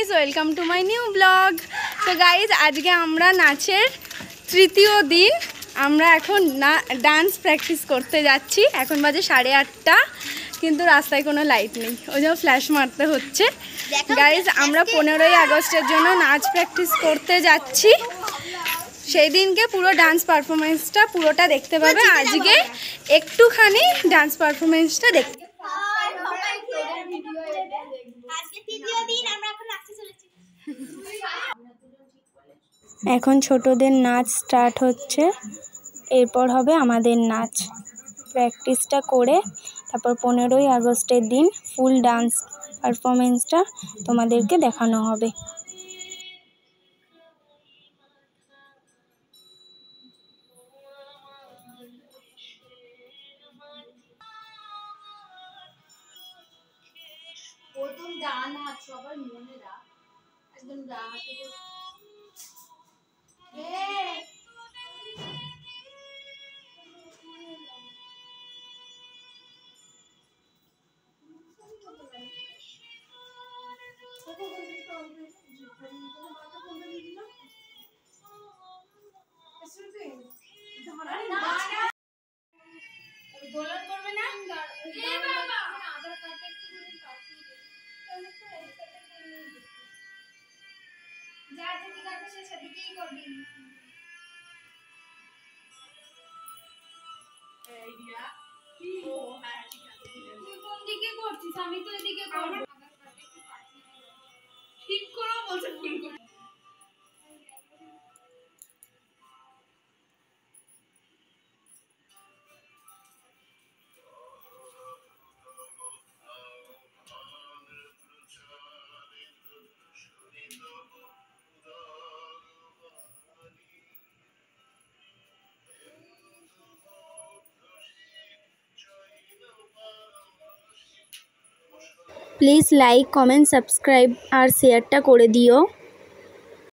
Guys, welcome to my new blog. তো guys, আজকে আমরা নাচের তৃতীয় দিন। আমরা এখন ডান্স প্র্যাকটিস করতে যাচ্ছি। এখন বাজে 8:30, কিন্তু রাস্তায় কোনো লাইট নেই, ওই জন্য ফ্ল্যাশ মারতে হচ্ছে। গাইজ, আমরা 15ই আগস্টের জন্য নাচ প্র্যাকটিস করতে যাচ্ছি। সেই দিনকে পুরো ডান্স পারফরমেন্সটা পুরোটা দেখতে পাবে। আজকে একটুখানি ডান্স পারফরমেন্সটা দেখতে। এখন ছোটদের নাচ স্টার্ট হচ্ছে, এরপর হবে আমাদের নাচ। প্র্যাকটিসটা করে তারপর 15ই আগস্টের দিন ফুল ডান্স পারফরমেন্সটা তোমাদেরকে দেখানো হবে। প্রথম ডান হাত সবার মনে রাখ, একদম ডান হাতে দোলন করবে না। আধার কার্ডটা একটু যা যেদিকে কাটবে সে সেদিকেই করবি। তুই কোন দিকে করছিস? আমি তো এদিকে করব। ঠিক করো বলছে, ভুল করে। প্লিজ লাইক, কমেন্ট, সাবস্ক্রাইব আর শেয়ারটা করে দিও।